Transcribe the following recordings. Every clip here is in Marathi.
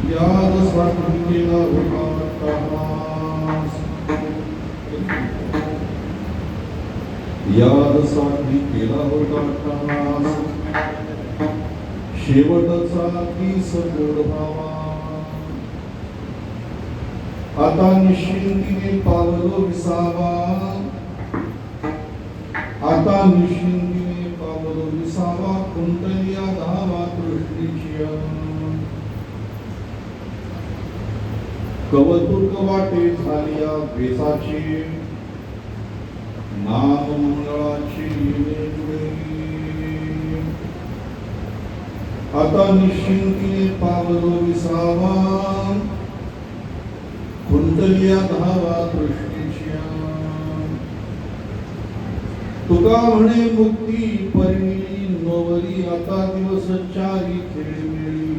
याद साठी केला होता तमास, याद साठी केला होता तमास, शेवटचा किस गोड भावा. आता निश्चिंतीने पावलो विसावा, आता निश्चिंतीने पावलो विसावा, कुंतलिया धावा दृष्टीची. कवतुक वाटे झालिया वेसाची, नाम मंगळाची जुळे. आता निश्चिंतीने पावलो विसावा, कुंतलिया धावा दृष्टीच्या. तुका म्हणे मुक्ती परिमिली नोवरी, आता दिवस चारी खेळमिळी.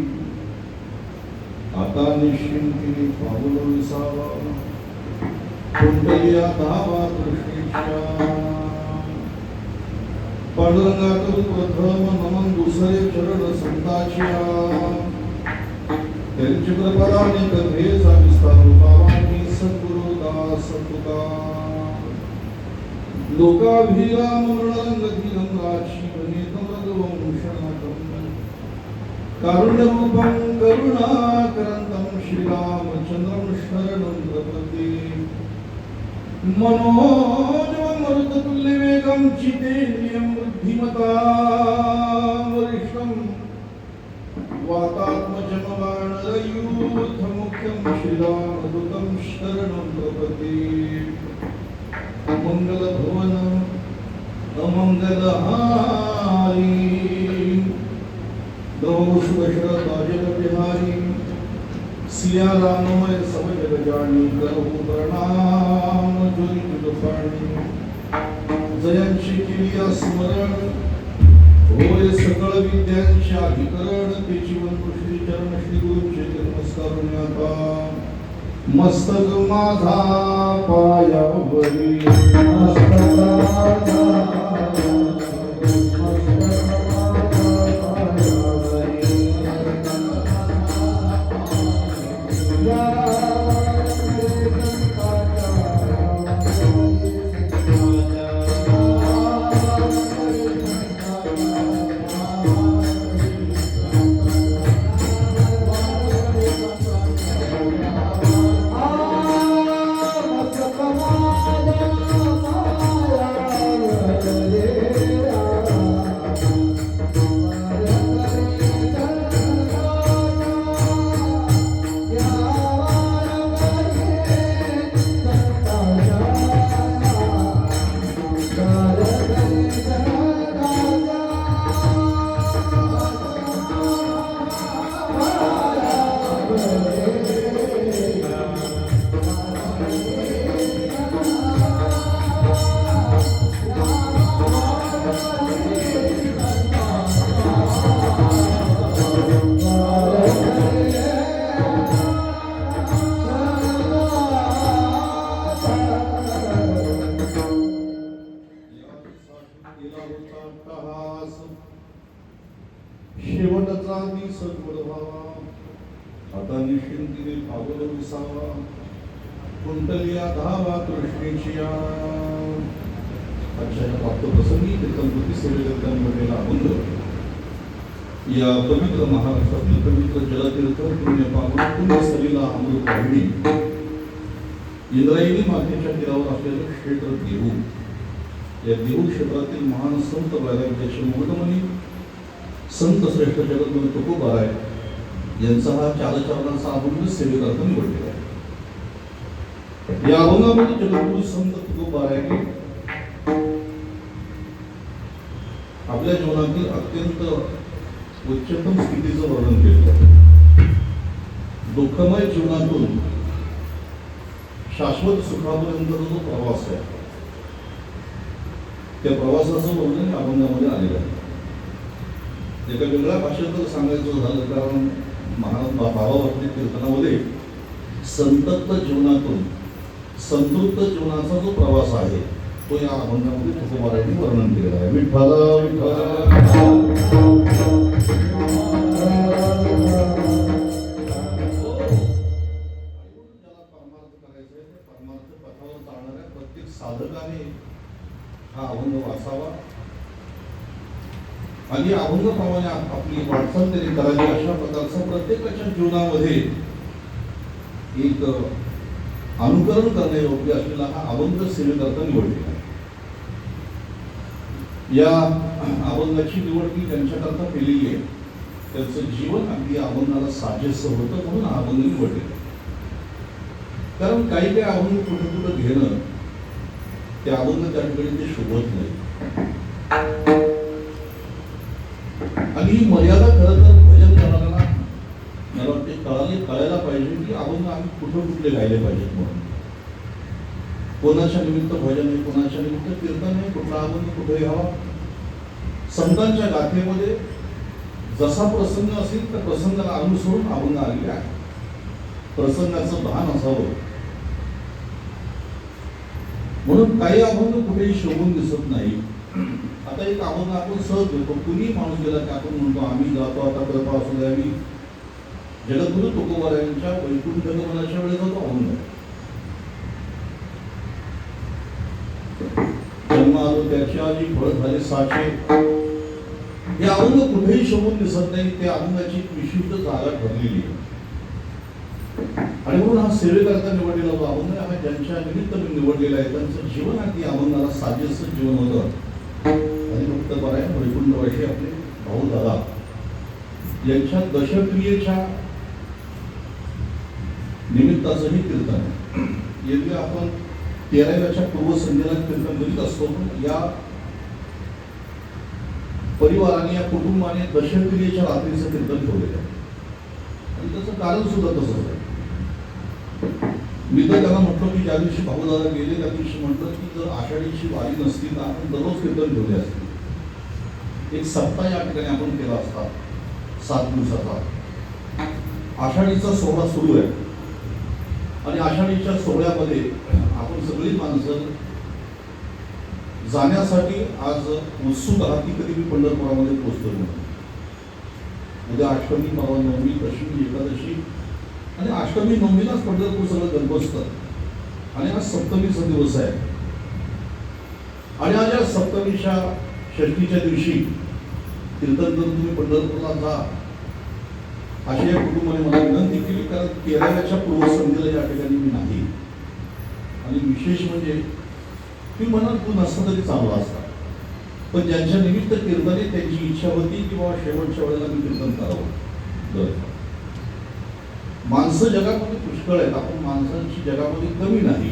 आता निश्चिंतीने पावलो विसावा, कुंतलिया धावा दृष्टीच्या. पांडुरंगा करू प्रथम नमन दुसरे चरण संताच्या. त्यांची कृपाने कथेचा विस्तार पावानी सद्गुरु दास तुका. लोकाभिराम मृणरंगती रंगाची बनेत मृगवंशनाथम. कारुण्यरूपं करुणाकरंतं श्रीरामचंद्रं शरणं प्रपद्ये. मनोजवं मरुततुल्यवेगं चितेन्द्रियं बुद्धिमतां वरिष्ठं. वातात्मजं वानरयूथमुख्यं श्रीरामदूतं शरणं प्रपद्ये. मंगलभवन अमंगलहारी, नमो सुदशरथाजल बिहारी. सिया राममय सब जग जानी, करहु प्रणाम जोरी तुझपाणी. जयांची केलिया स्मरण, होय सकळ विद्यांचे अधिकरण. तेची वंदू श्री चरण श्री गुरूंचे नमस्कारून आता. मस्तक माझा पायावरी, मस्तक माझा शेवटचा दिस गोड भावा. आता निश्चिंतीने पावलो विसावा, कुंतलिया धावा दृष्टीची. आजच्या प्राप्तप्रसंगी कीर्तनकृती सेवेकर्त्यांमध्ये अभंग या पवित्र महाराष्ट्रातील पवित्र जलतीर्थ पुण्यपावन पुण्यस्थलीला अमृत वाहिनी इंद्रायणी मातेच्या तीरावर असलेलं क्षेत्र देहू. या देहू क्षेत्रातील महान संत वैराग्याचे मूलमणी संत श्रेष्ठ जगद्गुरु तुकोबाराय यांचा हा चालचरणाचा अभंग सेवेकरता निवडलेला आहे. या अभंगामध्ये जगद्गुरु संत तुकोबारायांनी आपल्या जीवनातील अत्यंत उच्चतम स्थितीचं वर्णन केलं आहे. दुःखमय जीवनातून शाश्वत सुखापर्यंतचा जो प्रवास आहे, त्या प्रवासाचं वर्णन अभंगामध्ये आलेलं आहे. एका वेगळ्या भाषेत जर सांगायचं झालं, कारण महाराज बाबावरती कीर्तनामध्ये संतप्त जीवनातून संतृप्त जीवनाचा जो प्रवास आहे तो या अभंगामध्ये तुकोबारायांनी वर्णन केलेला आहे. विठ्ठल विठ्ठल ती वाटचाल त्यांनी करावी अशा प्रकारचा प्रत्येकाच्या जीवनामध्ये एक अनुकरण करण्यायोग्य असलेला हा अभंग सेवेकरता निवडलेला आहे. या अभंगाची निवड मी त्यांच्याकरता केलेली आहे. त्यांचं जीवन अगदी अभंगाला साजेसं होतं म्हणून हा अभंग निवडलेला. कारण काही काही अभंग कुठं कुठं घेणं ते अभंग त्या ठिकाणी ते शोभत नाही. आणि ही मर्यादा खरं तर भजन करणाऱ्यांना मला वाटते कळायला पाहिजे की अभंग आम्ही कुठं कुठले गायले पाहिजेत म्हणून. कोणाच्या निमित्त भजन आहे, कोणाच्या निमित्त कीर्तन आहे, कुठला अभंग कुठे घ्यावा. संतांच्या गाथेमध्ये जसा प्रसंग असेल त्या प्रसंगाला अनुसरून अभंग आलेले आहे. प्रसंगाचं भान असावं म्हणून काही अभंग कुठेही शोभून दिसत नाही. आता एक अभंग आपण सहज घेतो. कुणी माणूस गेला की आपण म्हणतो आम्ही जातो आता कृपा असू द्या, आम्ही जगद्गुरु तुकोबारायांच्या वैकुंठ गमनाच्या वेळेस जातो अभंग. जन्म आलो त्याची आजी फळ झाले साचे. हे अभंग कुठेही शोभून दिसत नाही. त्या अभंगाची विशिष्ट जागा ठरलेली आहे. आणि म्हणून हा सेवेकरता निवडलेला जो अभंग हा ज्यांच्या निमित्त मी निवडलेला आहे त्यांचं जीवन अगदी अभंगाला साजेसं जीवन होतं. आणि फक्त परायण वैकुंठवासी आपले भाऊ दादा यांच्या दशक्रियेच्या निमित्ताचं हे कीर्तन आहे. येथे आपण 13व्याच्या पूर्वसंध्येला कीर्तन करीत असतो. या परिवाराने या कुटुंबाने दशक्रियेच्या रात्रीचं कीर्तन ठेवलेलं आहे. आणि त्याचं कारण सुद्धा तसंच आहे. मी तर त्यांना म्हटलं की ज्या दिवशी भाऊदादा गेले त्या दिवशी म्हटलं की जर आषाढीची वारी नसती तर आपण दररोज कीर्तन ठेवले असते. एक सप्ताह या ठिकाणी आपण केला असता 7 दिवसाचा. आषाढीचा सोहळा सुरू आहे आणि आषाढीच्या सोहळ्यामध्ये आपण सगळी माणसं जाण्यासाठी आज उत्सुक आहात की कधी मी पंढरपुरामध्ये पोहोचतो म्हणून. उद्या अष्टमी, परवा नवमी, दशमी, एकादशी आणि अष्टमी नवमीलाच पंढरपूर सगळं गणबसतं आणि आज सप्तमीचा दिवस आहे. आणि आज या सप्तमीच्या षष्टीच्या दिवशी कीर्तन करून तुम्ही पंढरपूरला जा अशी या कुटुंबाने मला विनंती केली. कारण 13व्याच्या पूर्वसंध्येला या ठिकाणी मी नाही. आणि विशेष म्हणजे मी म्हणत तू नसतं तरी चांगला असता, पण ज्यांच्या निमित्त कीर्तने त्यांची इच्छा होती की बाबा शेवटच्या वेळेला मी कीर्तन करावं. माणसं जगामध्ये पुष्कळ आहेत. आपण माणसांची जगामध्ये कमी नाही.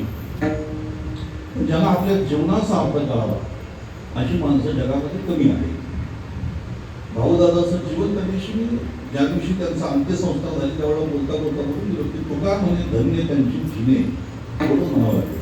ज्याला आपल्या जीवनाचा अर्थ कळावा अशी माणसं जगामध्ये कमी आहे. भाऊदादाचं जीवन त्या दिवशी मी ज्या दिवशी त्यांचा अंत्यसंस्कार झाले त्यावेळेला बोलता बोलता म्हणून गेलो की तुका म्हणे धन्य त्यांची जिने थोडं म्हणावं लागेल.